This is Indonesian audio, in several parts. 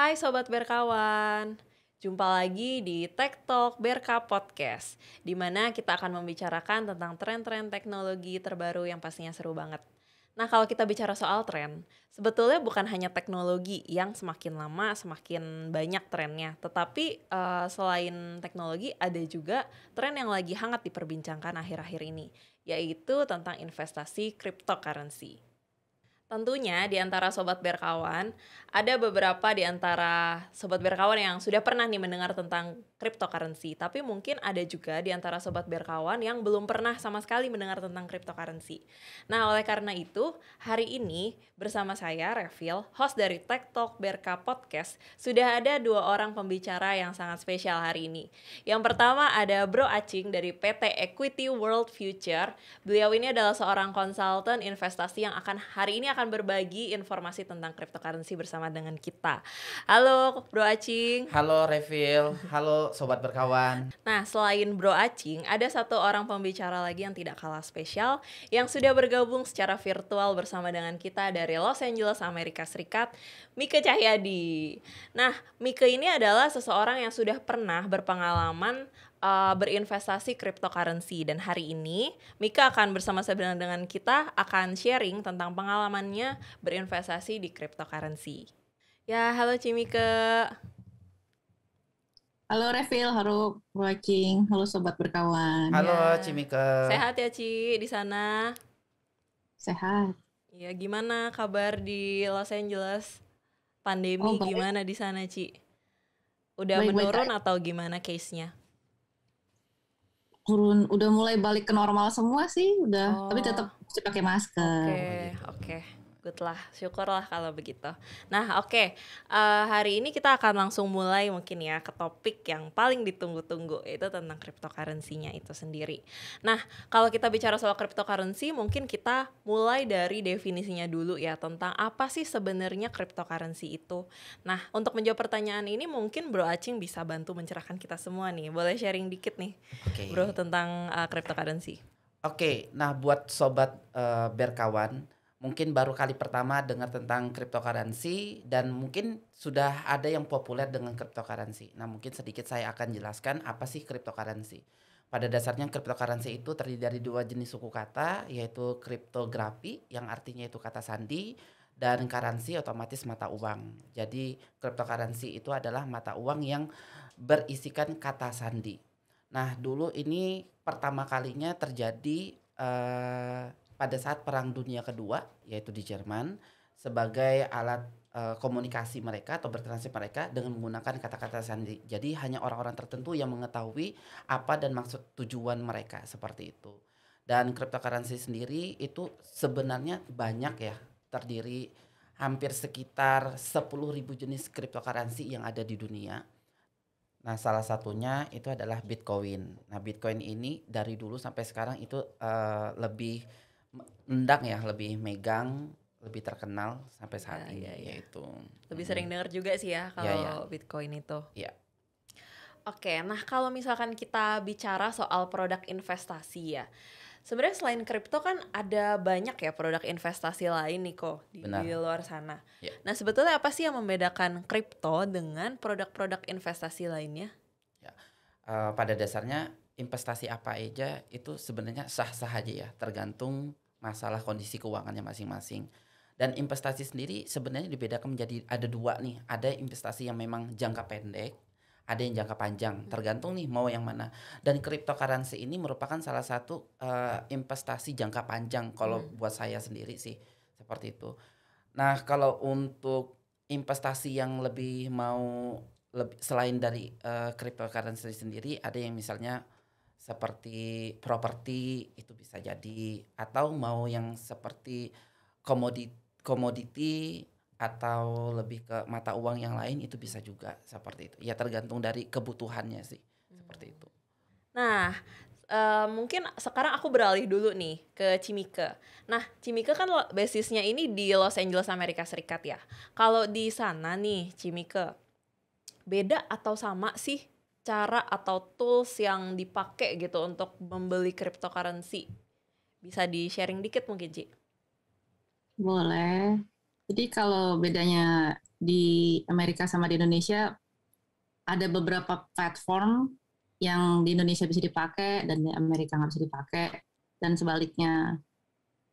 Hai Sobat Berkawan, jumpa lagi di Tech Talk Berka Podcast, di mana kita akan membicarakan tentang tren-tren teknologi terbaru yang pastinya seru banget. Nah, kalau kita bicara soal tren, sebetulnya bukan hanya teknologi yang semakin lama semakin banyak trennya, tetapi selain teknologi ada juga tren yang lagi hangat diperbincangkan akhir-akhir ini, yaitu tentang investasi cryptocurrency. Tentunya di antara Sobat Berkawan, ada beberapa di antara Sobat Berkawan yang sudah pernah nih mendengar tentang cryptocurrency. Tapi mungkin ada juga di antara Sobat Berkawan yang belum pernah sama sekali mendengar tentang cryptocurrency. Nah, oleh karena itu, hari ini bersama saya, Revil, host dari Tech Talk Berka Podcast, sudah ada dua orang pembicara yang sangat spesial hari ini. Yang pertama ada Bro Acing dari PT Equity World Future. Beliau ini adalah seorang konsultan investasi yang hari ini akan berbagi informasi tentang cryptocurrency bersama dengan kita. Halo Bro Acing. Halo Revil, halo Sobat Berkawan. Nah, selain Bro Acing, ada satu orang pembicara lagi yang tidak kalah spesial yang sudah bergabung secara virtual bersama dengan kita dari Los Angeles, Amerika Serikat, Mika Cahyadi. Nah, Mika ini adalah seseorang yang sudah pernah berpengalaman berinvestasi cryptocurrency, dan hari ini Mika akan bersama-sama dengan kita akan sharing tentang pengalamannya berinvestasi di cryptocurrency. Ya, halo Cimika. Halo Revil, halo Watching, halo Sobat Berkawan. Halo Ya. Cimika. Sehat ya Ci di sana? Sehat. Ya, gimana kabar di Los Angeles? Pandemi gimana di sana Ci? Udah menurun atau gimana case-nya? Turun, udah mulai balik ke normal semua sih, udah. Tapi tetap mesti pakai masker. Oke. Good lah, syukurlah kalau begitu. Nah, oke. Hari ini kita akan langsung mulai mungkin ya ke topik yang paling ditunggu-tunggu, yaitu tentang cryptocurrency-nya itu sendiri. Nah, kalau kita bicara soal cryptocurrency, mungkin kita mulai dari definisinya dulu ya, tentang apa sih sebenarnya cryptocurrency itu. Nah, untuk menjawab pertanyaan ini mungkin Bro Acing bisa bantu mencerahkan kita semua nih. Boleh sharing dikit nih, Bro, tentang cryptocurrency. Oke, nah buat Sobat Berkawan, mungkin baru kali pertama dengar tentang cryptocurrency dan mungkin sudah ada yang populer dengan cryptocurrency. Nah, mungkin sedikit saya akan jelaskan apa sih cryptocurrency. Pada dasarnya cryptocurrency itu terdiri dari dua jenis suku kata, yaitu kriptografi yang artinya itu kata sandi, dan currency otomatis mata uang. Jadi cryptocurrency itu adalah mata uang yang berisikan kata sandi. Nah, dulu ini pertama kalinya terjadi pada saat Perang Dunia Kedua, yaitu di Jerman, sebagai alat komunikasi mereka atau bertransaksi mereka dengan menggunakan kata-kata sandi. Jadi hanya orang-orang tertentu yang mengetahui apa dan maksud tujuan mereka, seperti itu. Dan cryptocurrency sendiri itu sebenarnya banyak ya, terdiri hampir sekitar 10.000 jenis cryptocurrency yang ada di dunia. Nah, salah satunya itu adalah Bitcoin. Nah, Bitcoin ini dari dulu sampai sekarang itu lebih mendang ya, lebih megang, lebih terkenal sampai saat ini. Yaitu lebih sering dengar juga sih ya kalau Bitcoin itu. Iya. Oke, nah kalau misalkan kita bicara soal produk investasi ya, sebenarnya selain kripto kan ada banyak ya produk investasi lain nih kok di luar sana. Yeah. Nah, sebetulnya apa sih yang membedakan kripto dengan produk-produk investasi lainnya? Ya, pada dasarnya investasi apa aja itu sebenarnya sah-sah aja ya, tergantung masalah kondisi keuangannya masing-masing. Dan investasi sendiri sebenarnya dibedakan menjadi ada dua nih, ada investasi yang memang jangka pendek, ada yang jangka panjang, tergantung nih mau yang mana. Dan cryptocurrency ini merupakan salah satu investasi jangka panjang kalau buat saya sendiri sih, seperti itu. Nah, kalau untuk investasi yang lebih selain dari cryptocurrency sendiri, ada yang misalnya seperti properti itu bisa jadi, atau mau yang seperti komoditi atau lebih ke mata uang yang lain itu bisa juga seperti itu. Ya tergantung dari kebutuhannya sih, seperti itu. Nah, mungkin sekarang aku beralih dulu nih ke Cimika. Nah, Cimika kan basisnya ini di Los Angeles, Amerika Serikat ya. Kalau di sana nih, Cimika, beda atau sama sih cara atau tools yang dipakai gitu untuk membeli cryptocurrency? Bisa di-sharing dikit mungkin, Ci? Boleh. Jadi kalau bedanya di Amerika sama di Indonesia ada beberapa platform yang di Indonesia bisa dipakai dan di Amerika nggak bisa dipakai dan sebaliknya.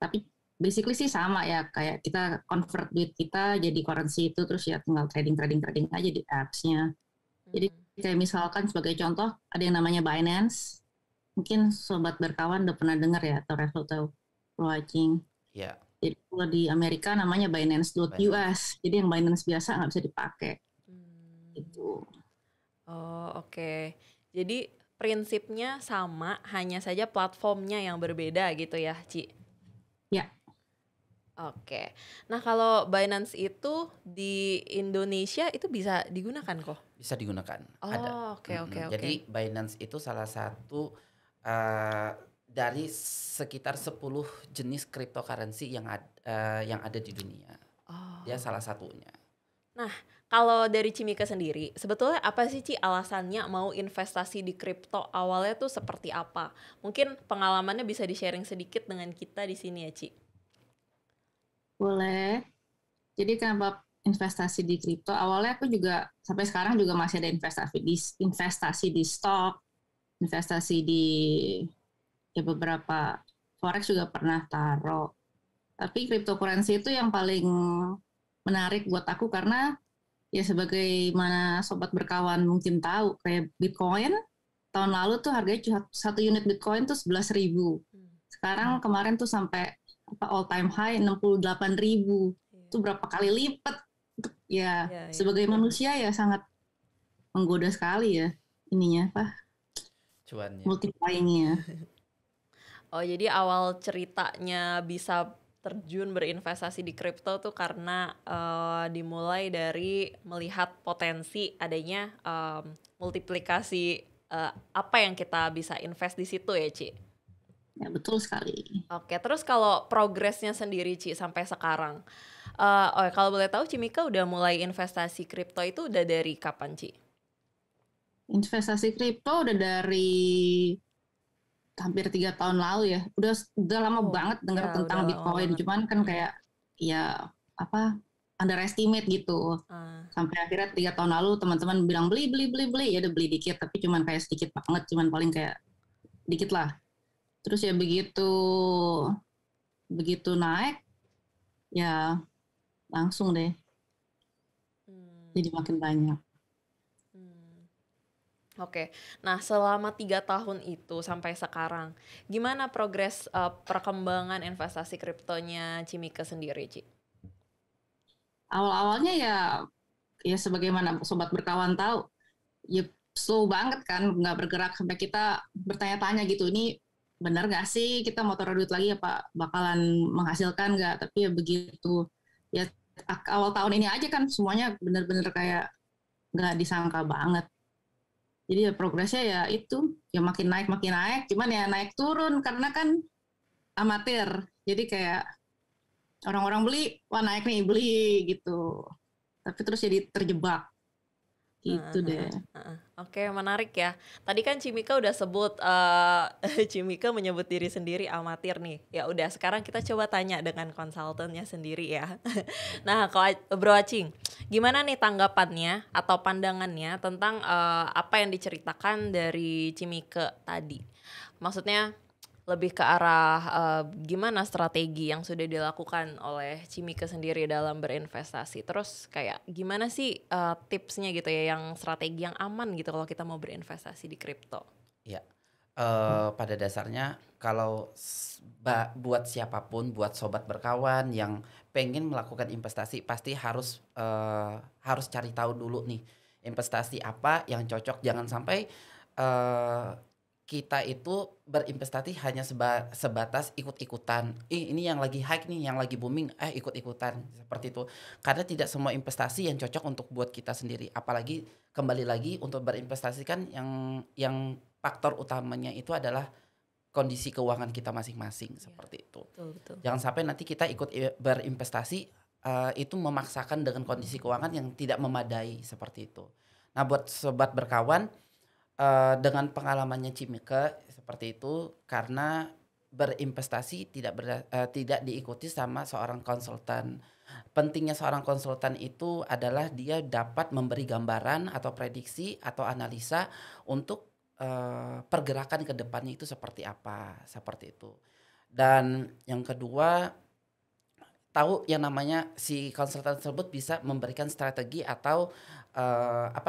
Tapi basically sih sama ya, kayak kita convert duit kita jadi currency itu terus ya tinggal trading aja di apps-nya. Jadi kayak misalkan sebagai contoh ada yang namanya Binance. Mungkin sobat berkawan udah pernah dengar ya atau Revo atau watching. Ya, Jadi kalau di Amerika namanya Binance. Binance.US. Jadi yang Binance biasa nggak bisa dipakai. Gitu. Oh, oke. Jadi prinsipnya sama, hanya saja platformnya yang berbeda gitu ya, Ci? Ya, Oke. Nah, kalau Binance itu di Indonesia itu bisa digunakan kok? Bisa digunakan. Ada. Oh, oke, oke, oke. Jadi Binance itu salah satu dari sekitar 10 jenis cryptocurrency yang ada di dunia. Oh. Dia salah satunya. Nah, kalau dari Cimika sendiri, sebetulnya apa sih Ci alasannya mau investasi di kripto? Awalnya tuh seperti apa? Mungkin pengalamannya bisa di-sharing sedikit dengan kita di sini ya, Ci. boleh. Jadi kenapa investasi di kripto? Awalnya aku juga sampai sekarang juga masih ada investasi di stok, investasi di ya beberapa forex juga pernah taruh. Tapi cryptocurrency itu yang paling menarik buat aku karena ya sebagaimana sobat berkawan mungkin tahu kayak Bitcoin tahun lalu tuh harganya cuma satu unit Bitcoin tuh 11.000. Sekarang kemarin tuh sampai all time high 68.000. Itu berapa kali lipat? Ya, sebagai manusia ya sangat menggoda sekali ya ininya apa? Cuannya. Multiplyingnya. Oh, jadi awal ceritanya bisa terjun berinvestasi di kripto tuh karena dimulai dari melihat potensi adanya multiplikasi apa yang kita bisa invest di situ ya, Ci? Ya, betul sekali. Oke, terus kalau progresnya sendiri, Ci, sampai sekarang. Kalau boleh tahu, Cimika udah mulai investasi kripto itu udah dari kapan, Ci? Investasi kripto udah dari hampir 3 tahun lalu ya. Udah lama banget dengar ya, tentang udah lama Bitcoin. banget. Cuman kan kayak ya apa underestimate gitu. Sampai akhirnya 3 tahun lalu teman-teman bilang beli. Ya udah beli dikit, tapi cuman kayak sedikit banget. Cuman paling kayak dikit lah. Terus ya begitu naik, ya langsung deh. Jadi makin banyak. Oke, nah selama 3 tahun itu sampai sekarang, gimana progres perkembangan investasi kriptonya Cimika sendiri, Ci? Awal-awalnya ya sebagaimana sobat berkawan tahu, ya slow banget kan, nggak bergerak sampai kita bertanya-tanya gitu, ini benar nggak sih kita mau taruh duit lagi apa bakalan menghasilkan nggak? Tapi ya begitu, ya awal tahun ini aja kan semuanya benar-benar kayak nggak disangka banget. Jadi ya progresnya ya itu, ya makin naik, cuman ya naik turun karena kan amatir. Jadi kayak orang-orang beli, wah naik nih beli gitu. Tapi terus jadi terjebak gitu deh. Oke, menarik ya. Tadi kan Cimika udah sebut, Cimika menyebut diri sendiri amatir nih. Ya udah, sekarang kita coba tanya dengan konsultannya sendiri ya. Nah, Bro Acing, gimana nih tanggapannya atau pandangannya tentang apa yang diceritakan dari Cimika tadi? Maksudnya lebih ke arah gimana strategi yang sudah dilakukan oleh Cimika sendiri dalam berinvestasi. Terus kayak gimana sih tipsnya gitu ya, yang strategi yang aman gitu kalau kita mau berinvestasi di kripto. Ya, pada dasarnya kalau buat siapapun, buat sobat berkawan yang pengen melakukan investasi pasti harus cari tahu dulu nih investasi apa yang cocok. Jangan sampai kita itu berinvestasi hanya sebatas ikut-ikutan. Ini yang lagi hype nih, yang lagi booming, ikut-ikutan seperti itu. Karena tidak semua investasi yang cocok untuk buat kita sendiri. Apalagi kembali lagi untuk berinvestasi kan yang faktor utamanya itu adalah kondisi keuangan kita masing-masing seperti itu. Betul. Jangan sampai nanti kita ikut berinvestasi itu memaksakan dengan kondisi keuangan yang tidak memadai seperti itu. Nah, buat sobat berkawan, dengan pengalamannya Cimika seperti itu, karena berinvestasi tidak diikuti sama seorang konsultan pentingnya seorang konsultan itu adalah dia dapat memberi gambaran atau prediksi atau analisa untuk pergerakan ke depannya itu seperti apa, seperti itu. Dan yang kedua, tahu yang namanya si konsultan tersebut bisa memberikan strategi atau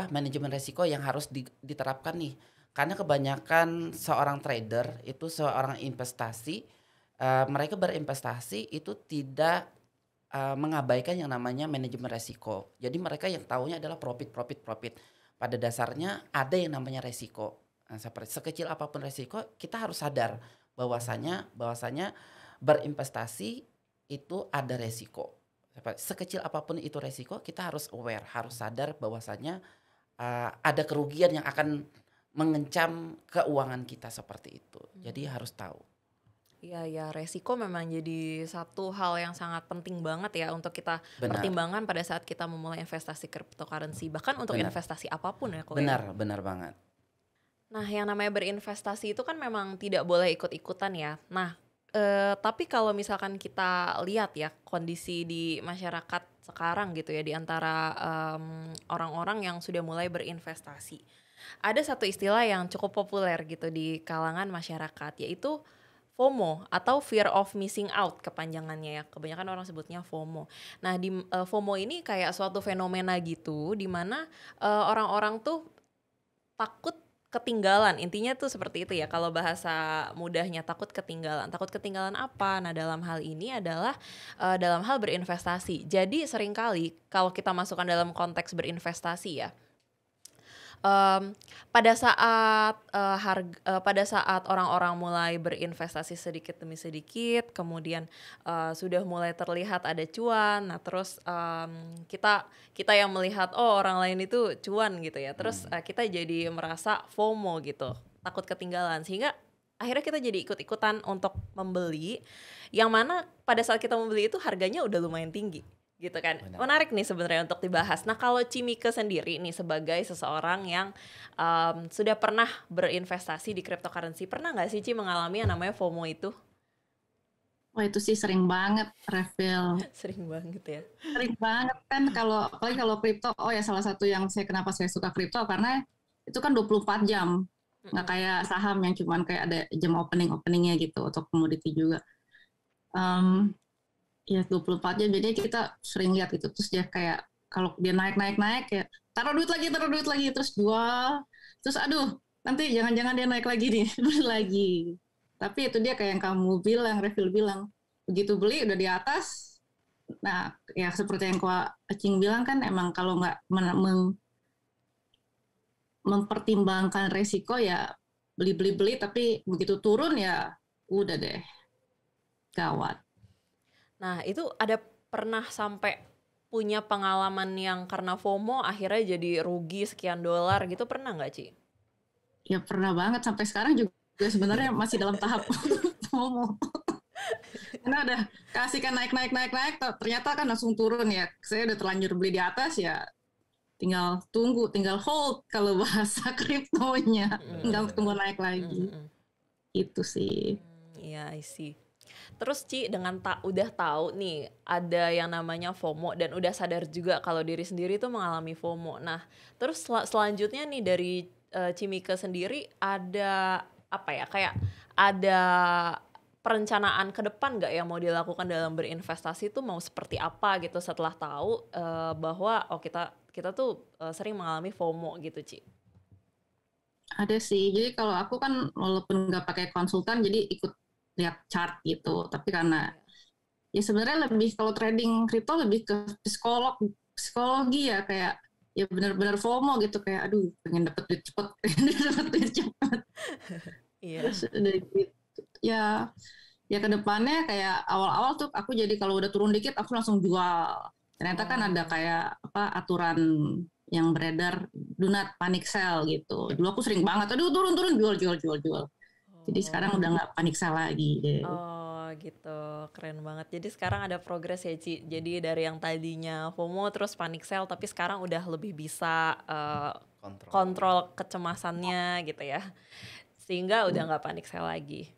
manajemen risiko yang harus diterapkan nih. Karena kebanyakan seorang trader itu seorang investasi, mereka berinvestasi itu tidak mengabaikan yang namanya manajemen risiko. Jadi mereka yang tahunya adalah profit, profit, profit. Pada dasarnya ada yang namanya risiko. Nah, seperti sekecil apapun risiko, kita harus sadar bahwasanya berinvestasi itu ada resiko. Sekecil apapun itu resiko, kita harus aware, harus sadar bahwasanya ada kerugian yang akan mengancam keuangan kita seperti itu. Jadi harus tahu. Iya ya, resiko memang jadi satu hal yang sangat penting banget ya untuk kita Benar, pertimbangkan pada saat kita memulai investasi cryptocurrency, bahkan untuk benar, investasi apapun ya kalau ya. benar banget. Nah, yang namanya berinvestasi itu kan memang tidak boleh ikut-ikutan ya. Nah, tapi kalau misalkan kita lihat ya kondisi di masyarakat sekarang gitu ya, di antara orang-orang yang sudah mulai berinvestasi. Ada satu istilah yang cukup populer gitu di kalangan masyarakat, yaitu FOMO atau fear of missing out kepanjangannya ya. Kebanyakan orang sebutnya FOMO. Nah, di FOMO ini kayak suatu fenomena gitu di mana orang-orang tuh takut ketinggalan. Intinya tuh seperti itu ya. Kalau bahasa mudahnya takut ketinggalan. Takut ketinggalan apa? Nah, dalam hal ini adalah dalam hal berinvestasi. Jadi seringkali kalau kita masukkan dalam konteks berinvestasi ya, pada saat orang-orang mulai berinvestasi sedikit demi sedikit, kemudian sudah mulai terlihat ada cuan. Nah, terus kita yang melihat orang lain itu cuan gitu ya. Terus kita jadi merasa FOMO gitu, takut ketinggalan, sehingga akhirnya kita jadi ikut-ikutan untuk membeli, yang mana pada saat kita membeli itu harganya udah lumayan tinggi gitu kan. Benar. Menarik nih sebenarnya untuk dibahas. Nah, kalau Cimike sendiri nih sebagai seseorang yang sudah pernah berinvestasi di cryptocurrency, pernah nggak sih Ci mengalami yang namanya FOMO itu? Wah, itu sih sering banget, Revel. Sering banget ya. Sering banget kan apalagi kalau kripto. Oh ya, salah satu yang kenapa saya suka kripto karena itu kan 24 jam. Nggak kayak saham yang cuman kayak ada jam openingnya gitu, atau komoditi juga. Ya 24 jam, jadi kita sering lihat gitu. Terus dia kayak kalau dia naik ya taruh duit lagi, terus jual, terus aduh nanti jangan-jangan dia naik lagi nih, beli lagi. Tapi itu dia kayak yang kamu bilang, Revel bilang, begitu beli udah di atas. Nah ya seperti yang Kak Acing bilang kan, emang kalau nggak mempertimbangkan resiko ya beli, tapi begitu turun ya udah deh, gawat. Nah, itu ada pernah sampai punya pengalaman yang karena FOMO akhirnya jadi rugi sekian dolar gitu, pernah nggak Ci? Ya pernah banget, sampai sekarang juga sebenarnya masih dalam tahap FOMO. Karena udah kasihkan naik, ternyata kan langsung turun ya. Saya udah terlanjur beli di atas ya, tinggal tunggu, tinggal hold kalau bahasa kriptonya. Tinggal tunggu naik lagi. Itu sih. Iya, I see. Terus Ci, dengan udah tahu nih ada yang namanya FOMO dan udah sadar juga kalau diri sendiri tuh mengalami FOMO. Nah, terus selanjutnya nih dari Cimike sendiri ada apa ya, kayak ada perencanaan ke depan nggak yang mau dilakukan dalam berinvestasi tuh mau seperti apa gitu setelah tahu bahwa kita tuh sering mengalami FOMO gitu Ci? Ada sih. Jadi kalau aku kan walaupun nggak pakai konsultan, jadi ikut lihat chart gitu. Tapi karena ya sebenarnya lebih, kalau trading kripto lebih ke psikologi ya, kayak ya benar-benar FOMO gitu, kayak aduh pengen dapet duit cepet. Iya. Terus ya ke depannya kayak awal-awal tuh aku jadi kalau udah turun dikit aku langsung jual. Ternyata kan ada kayak aturan yang beredar, do not panic sell gitu. Dulu aku sering banget, aduh turun jual. Jadi sekarang udah nggak panik sell lagi deh. Oh gitu, keren banget. Jadi sekarang ada progres ya Ci. Jadi dari yang tadinya FOMO terus panic sell, tapi sekarang udah lebih bisa kontrol kecemasannya gitu ya. Sehingga udah nggak panic sell lagi.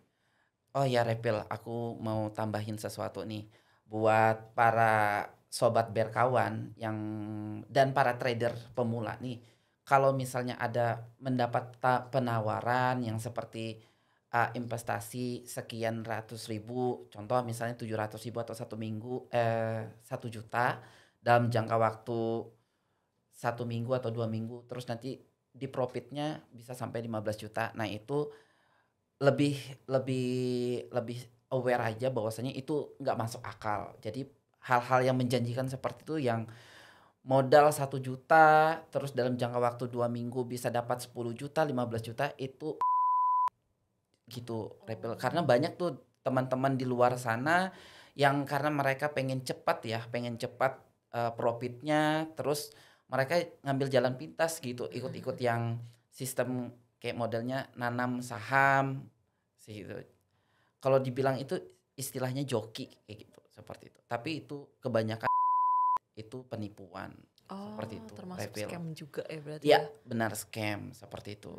Oh ya Repil, aku mau tambahin sesuatu nih. Buat para sobat berkawan yang dan para trader pemula nih, kalau misalnya ada mendapat penawaran yang seperti investasi sekian ratus ribu, contoh misalnya 700 ribu atau 1 minggu 1 juta dalam jangka waktu 1 minggu atau 2 minggu, terus nanti di profitnya bisa sampai 15 juta. Nah itu lebih lebih lebih aware aja bahwasanya itu nggak masuk akal. Jadi hal-hal yang menjanjikan seperti itu yang modal 1 juta terus dalam jangka waktu 2 minggu bisa dapat 10 juta 15 juta itu gitu Repel, karena banyak tuh teman-teman di luar sana yang karena mereka pengen cepat profitnya, terus mereka ngambil jalan pintas gitu, ikut-ikut yang sistem kayak modelnya nanam saham sih gitu. Kalau dibilang itu istilahnya joki kayak gitu, seperti itu. Tapi itu kebanyakan itu penipuan seperti itu. Termasuk Repel. scam juga ya berarti Iya, ya? benar scam seperti itu.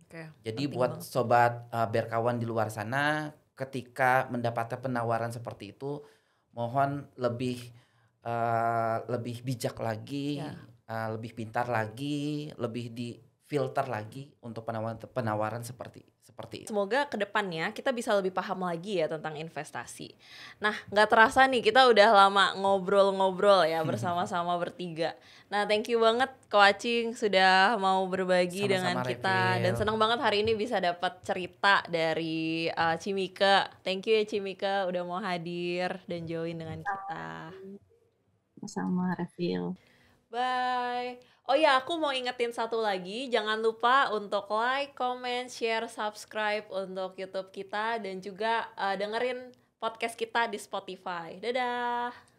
Oke, Jadi penting buat banget. sobat berkawan di luar sana, ketika mendapatkan penawaran seperti itu, mohon lebih bijak lagi, Ya. lebih pintar lagi, lebih di filter lagi untuk penawaran seperti itu. Semoga kedepannya kita bisa lebih paham lagi ya tentang investasi. Nah, nggak terasa nih kita udah lama ngobrol-ngobrol ya bersama-sama bertiga. Nah, thank you banget Ko Acing sudah mau berbagi dengan Sama-sama, kita. Dan Repil. senang banget hari ini bisa dapat cerita dari Cimika. Thank you ya Cimika udah mau hadir dan join dengan kita. Sama Reveal. Bye. Oh ya, aku mau ingetin satu lagi, jangan lupa untuk like, comment, share, subscribe untuk YouTube kita dan juga dengerin podcast kita di Spotify. Dadah.